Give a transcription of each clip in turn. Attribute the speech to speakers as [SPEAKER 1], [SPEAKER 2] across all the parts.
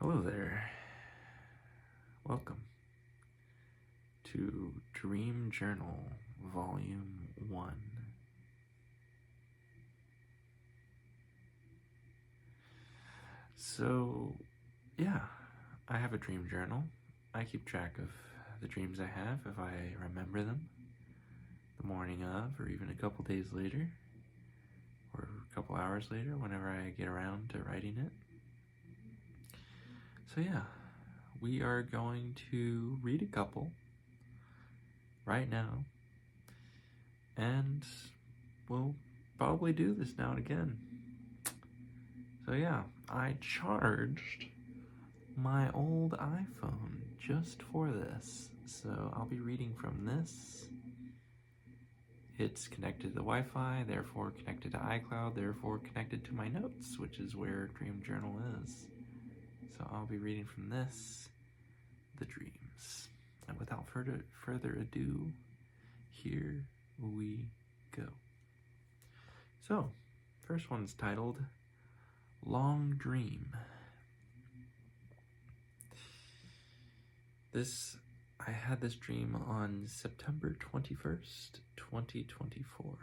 [SPEAKER 1] Hello there. Welcome to Dream Journal Volume 1. So, yeah, I have a dream journal. I keep track of the dreams I have if I remember them the morning of, or even a couple days later, or a couple hours later, whenever I get around to writing it. So, yeah, we are going to read a couple right now, and we'll probably do this now and again. So yeah, I charged my old iPhone just for this. So I'll be reading from this. It's connected to the Wi-Fi, therefore connected to iCloud, therefore connected to my notes, which is where Dream Journal is. So I'll be reading from this, the dreams. And without further ado, here we go. So, first one's titled Long Dream. I had this dream on September 21st, 2024.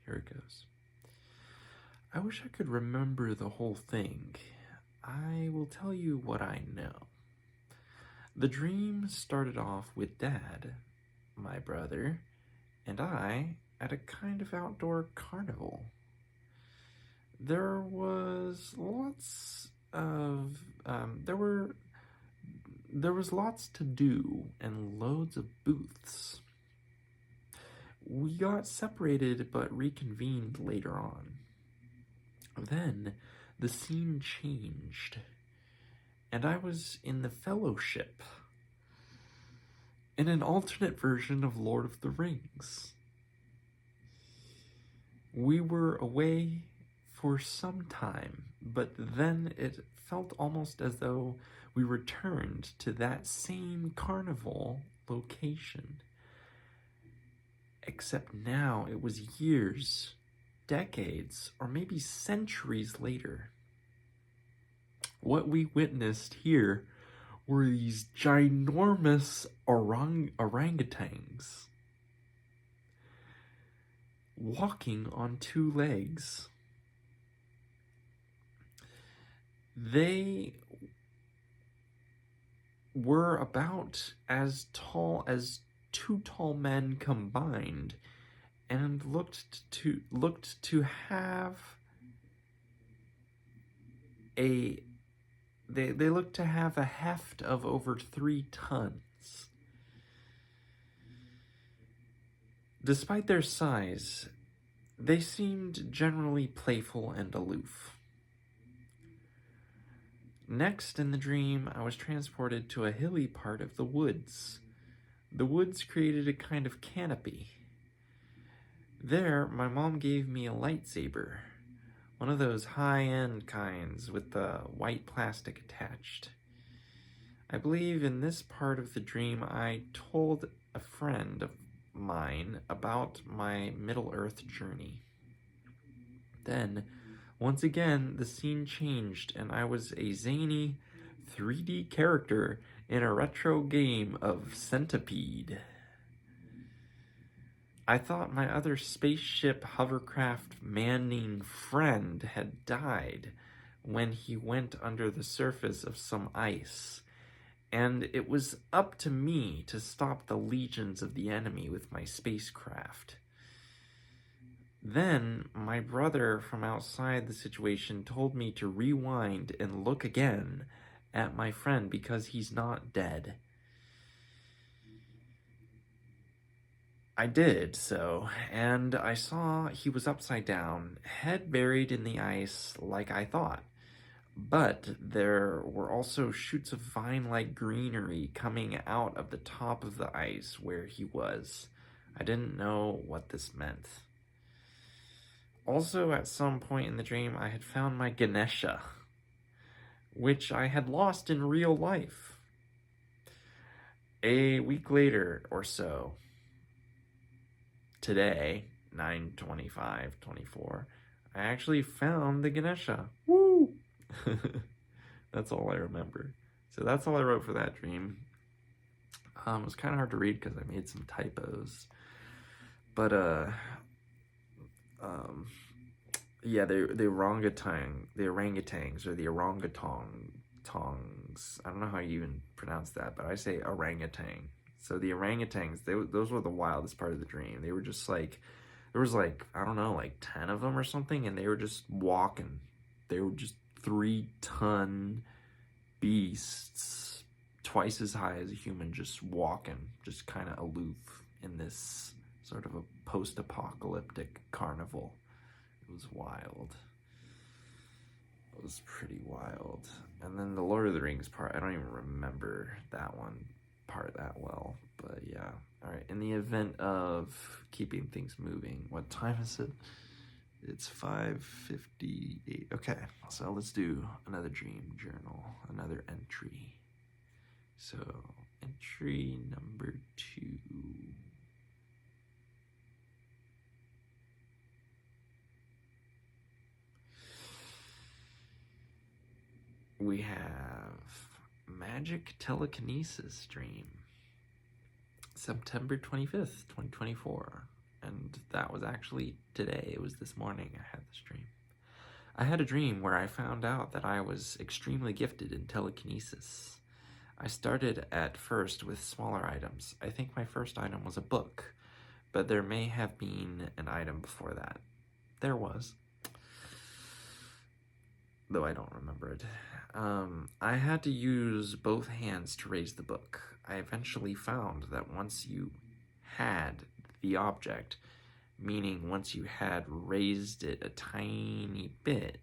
[SPEAKER 1] Here it goes. I wish I could remember the whole thing. I will tell you what I know. The dream started off with Dad, my brother, and I at a kind of outdoor carnival. There was lots to do and loads of booths. We got separated but reconvened later on. Then the scene changed, and I was in the Fellowship, in an alternate version of Lord of the Rings. We were away for some time, but then it felt almost as though we returned to that same carnival location. Except now it was years, decades, or maybe centuries later. What we witnessed here were these ginormous orangutans walking on two legs. They were about as tall as two tall men combined, and looked to have a heft of over 3 tons. Despite their size, they seemed generally playful and aloof. Next, in the dream, I was transported to a hilly part of the woods. The woods created a kind of canopy. There, my mom gave me a lightsaber, one of those high-end kinds with the white plastic attached. I believe in this part of the dream I told a friend of mine about my Middle-earth journey. Then, once again, the scene changed, and I was a zany 3D character in a retro game of Centipede. I thought my other spaceship hovercraft manning friend had died when he went under the surface of some ice, and it was up to me to stop the legions of the enemy with my spacecraft. Then, my brother from outside the situation told me to rewind and look again at my friend because he's not dead. I did so, and I saw he was upside down, head buried in the ice like I thought. But there were also shoots of vine-like greenery coming out of the top of the ice where he was. I didn't know what this meant. Also, at some point in the dream, I had found my Ganesha, which I had lost in real life. A week later or so, today, 9/25/24, I actually found the Ganesha. Woo! That's all I remember. So that's all I wrote for that dream. It was kind of hard to read because I made some typos. But yeah, the orangutans or the orangutans. I don't know how you even pronounce that, but I say orangutan. So the orangutans, those were the wildest part of the dream. They were just like, there was like, I don't know, like 10 of them or something, and they were just walking. They were just 3-ton beasts, twice as high as a human, just walking, just kind of aloof in this sort of a post-apocalyptic carnival. It was wild. It was pretty wild. And then the Lord of the Rings part, I don't even remember that one part that well. But yeah. All right. In the event of keeping things moving, what time is it? It's 5:58. Okay. So let's do another dream journal, another entry. So entry number 2. We have Magic Telekinesis Dream, September 25th, 2024. And that was actually today. It was this morning I had this dream. I had a dream where I found out that I was extremely gifted in telekinesis. I started at first with smaller items. I think my first item was a book, but there may have been an item before that. There was, though I don't remember it. I had to use both hands to raise the book. I eventually found that once you had the object, meaning once you had raised it a tiny bit,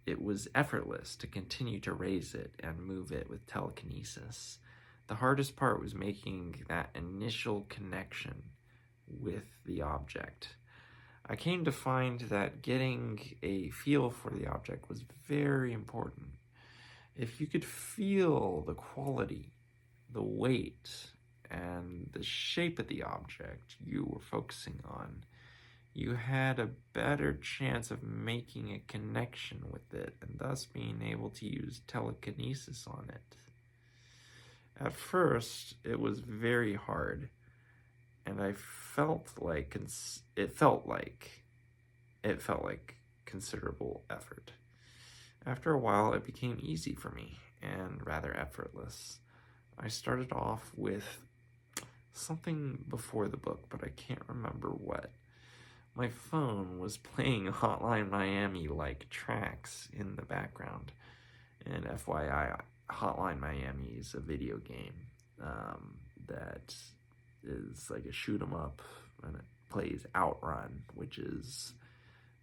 [SPEAKER 1] it was effortless to continue to raise it and move it with telekinesis. The hardest part was making that initial connection with the object. I came to find that getting a feel for the object was very important. If you could feel the quality, the weight, and the shape of the object you were focusing on, you had a better chance of making a connection with it and thus being able to use telekinesis on it. At first, it was very hard, and I felt like it felt like considerable effort. After a while, it became easy for me and rather effortless. I started off with something before the book, but I can't remember what. My phone was playing Hotline Miami-like tracks in the background. And FYI, Hotline Miami is a video game that is like a shoot 'em up, and it plays Outrun, which is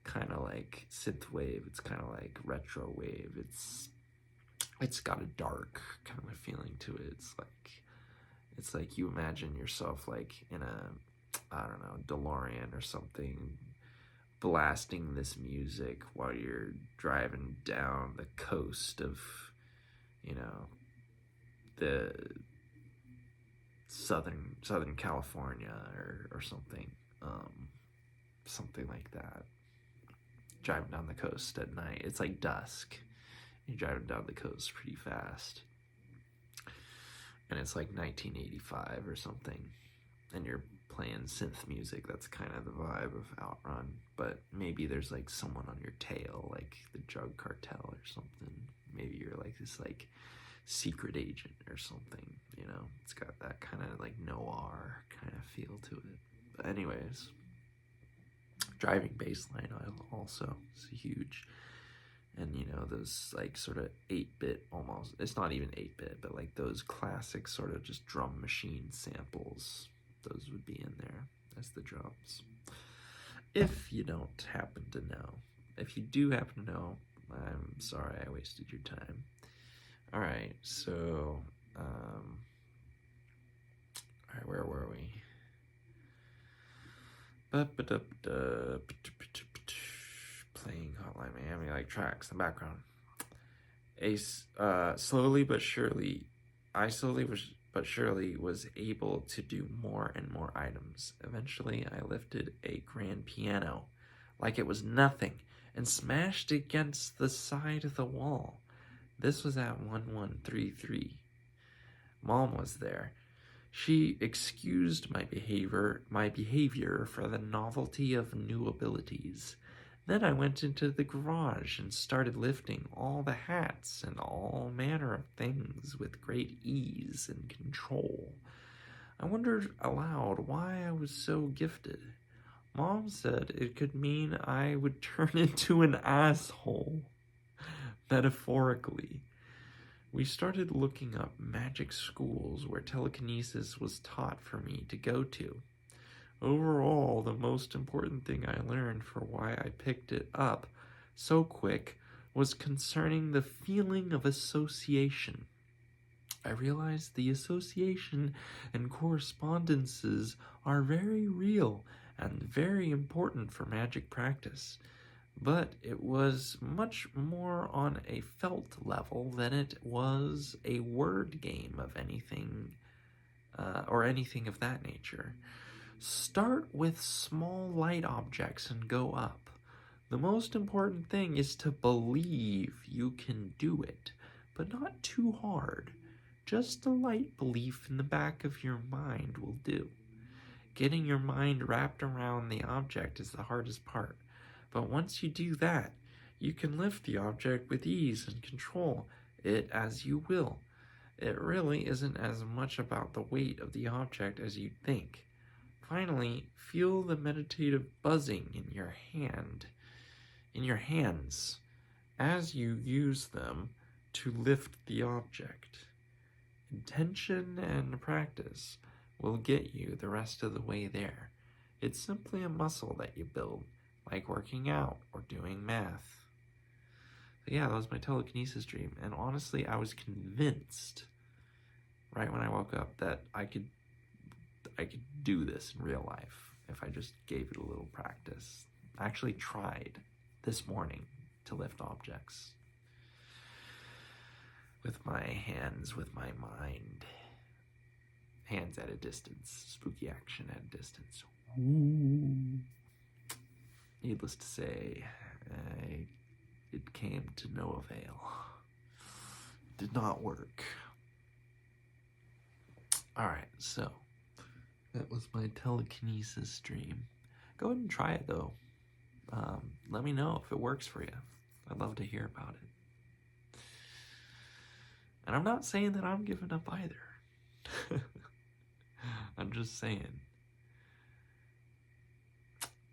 [SPEAKER 1] kind of like synthwave. It's kind of like retro wave. It's got a dark kind of a feeling to it. It's like you imagine yourself like in a, I don't know, DeLorean or something, blasting this music while you're driving down the coast of, you know, the Southern California or something, something like that. Driving down the coast at night. It's like dusk. You're driving down the coast pretty fast. And it's like 1985 or something. And you're playing synth music. That's kind of the vibe of Outrun. But maybe there's like someone on your tail, like the drug cartel or something. Maybe you're like this like secret agent or something, you know? It's got that kind of like noir kind of feel to it. But anyways, driving bass line also is huge. And you know, those like sort of 8-bit almost, it's not even 8-bit, but like those classic sort of just drum machine samples, those would be in there as the drums. If you don't happen to know. If you do happen to know, I'm sorry I wasted your time. Alright, so alright, where were we? Playing Hotline Miami like tracks in the background. Slowly but surely was able to do more and more items. Eventually, I lifted a grand piano like it was nothing and smashed against the side of the wall. This was at 1133. Mom was there. She excused my behavior for the novelty of new abilities. Then I went into the garage and started lifting all the hats and all manner of things with great ease and control. I wondered aloud why I was so gifted. Mom said it could mean I would turn into an asshole, metaphorically. We started looking up magic schools where telekinesis was taught for me to go to. Overall, the most important thing I learned for why I picked it up so quick was concerning the feeling of association. I realized the association and correspondences are very real and very important for magic practice. But it was much more on a felt level than it was a word game of anything, or anything of that nature. Start with small light objects and go up. The most important thing is to believe you can do it, but not too hard. Just a light belief in the back of your mind will do. Getting your mind wrapped around the object is the hardest part. But once you do that, you can lift the object with ease and control it as you will. It really isn't as much about the weight of the object as you'd think. Finally, feel the meditative buzzing in your hands, as you use them to lift the object. Intention and practice will get you the rest of the way there. It's simply a muscle that you build, like working out or doing math. But yeah, that was my telekinesis dream, and honestly, I was convinced right when I woke up that I could do this in real life if I just gave it a little practice. I actually tried this morning to lift objects with my hands, with my mind. Hands at a distance, spooky action at a distance. Ooh. Needless to say, it came to no avail. It did not work. Alright, so that was my telekinesis dream. Go ahead and try it though. Let me know if it works for you. I'd love to hear about it. And I'm not saying that I'm giving up either. I'm just saying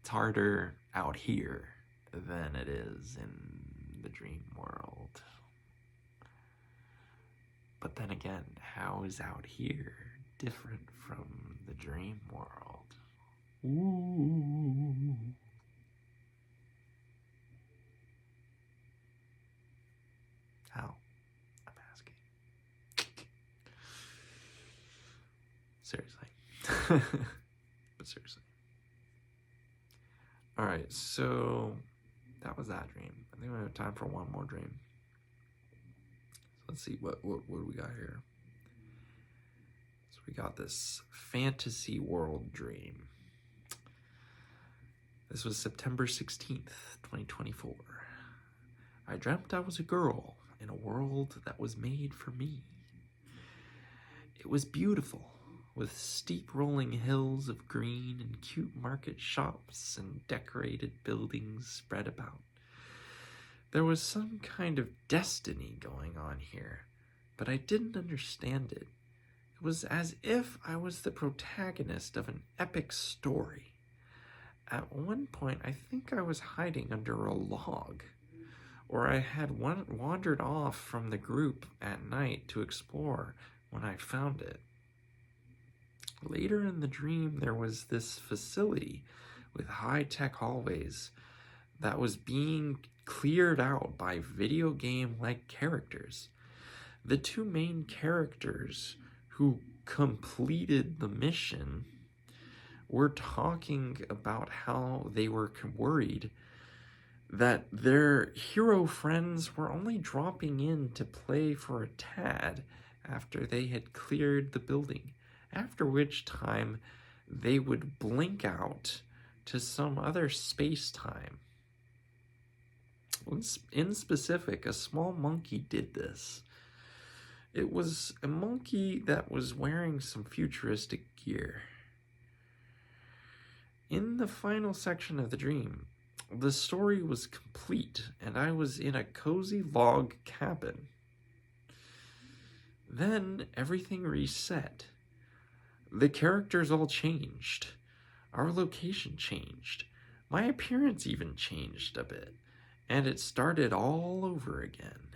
[SPEAKER 1] it's harder out here than it is in the dream world. But then again, how is out here different from the dream world? Ooh. How? I'm asking. Seriously. But seriously. Alright, so that was that dream. I think we have time for one more dream. So let's see, what do we got here? So we got this fantasy world dream. This was September 16th, 2024. I dreamt I was a girl in a world that was made for me. It was beautiful, with steep rolling hills of green and cute market shops and decorated buildings spread about. There was some kind of destiny going on here, but I didn't understand it. It was as if I was the protagonist of an epic story. At one point, I think I was hiding under a log, or I had wandered off from the group at night to explore when I found it. Later in the dream, there was this facility with high-tech hallways that was being cleared out by video game-like characters. The two main characters who completed the mission were talking about how they were worried that their hero friends were only dropping in to play for a tad after they had cleared the building, after which time they would blink out to some other space-time. In specific, a small monkey did this. It was a monkey that was wearing some futuristic gear. In the final section of the dream, the story was complete, and I was in a cozy log cabin. Then everything reset. The characters all changed. Our location changed. My appearance even changed a bit, and it started all over again.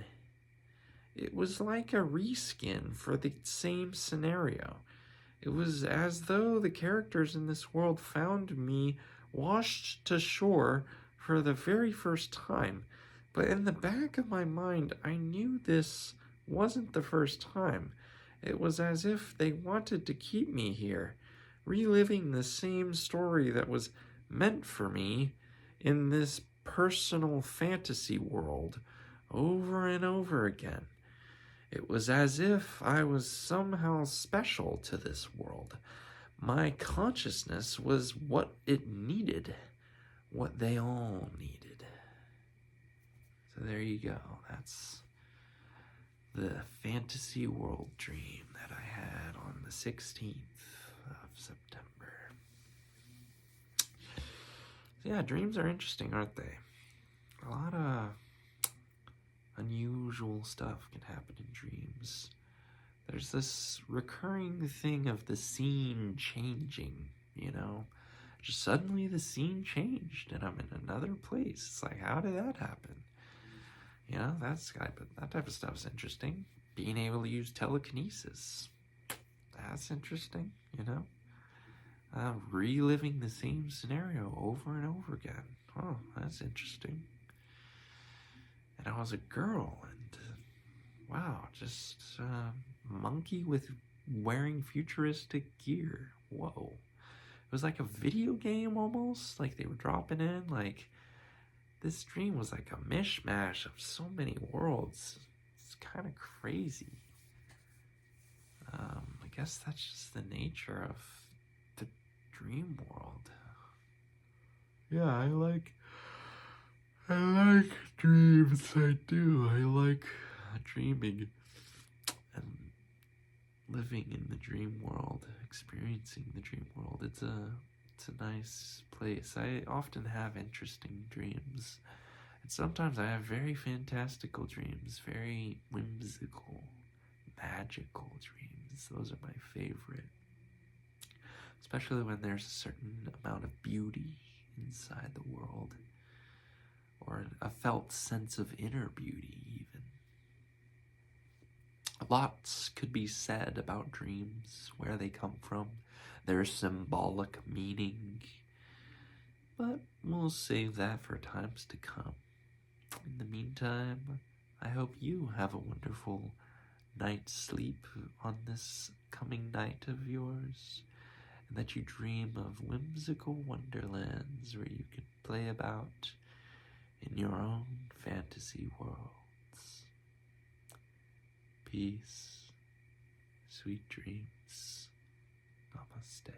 [SPEAKER 1] It was like a reskin for the same scenario. It was as though the characters in this world found me washed to shore for the very first time, but in the back of my mind, I knew this wasn't the first time. It was as if they wanted to keep me here, reliving the same story that was meant for me in this personal fantasy world over and over again. It was as if I was somehow special to this world. My consciousness was what it needed, what they all needed. So there you go. That's the fantasy world dream that I had on the 16th of September. So yeah, dreams are interesting, aren't they? A lot of unusual stuff can happen in dreams. There's this recurring thing of the scene changing, Just suddenly the scene changed and I'm in another place. It's like, how did that happen? That type of stuff is interesting. Being able to use telekinesis. That's interesting, reliving the same scenario over and over again. Oh, that's interesting. And I was a girl, and wow, just a monkey with wearing futuristic gear. Whoa. It was like a video game almost, like they were dropping in, like this dream was like a mishmash of so many worlds. It's kind of crazy. I guess that's just the nature of the dream world. Yeah, I like dreams. I do. I like dreaming and living in the dream world, experiencing the dream world. It's a nice place. I often have interesting dreams. And sometimes I have very fantastical dreams, very whimsical, magical dreams. Those are my favorite. Especially when there's a certain amount of beauty inside the world. Or a felt sense of inner beauty, even. Lots could be said about dreams, where they come from, their symbolic meaning. But we'll save that for times to come. In the meantime, I hope you have a wonderful night's sleep on this coming night of yours, and that you dream of whimsical wonderlands where you can play about in your own fantasy worlds. Peace, sweet dreams, namaste.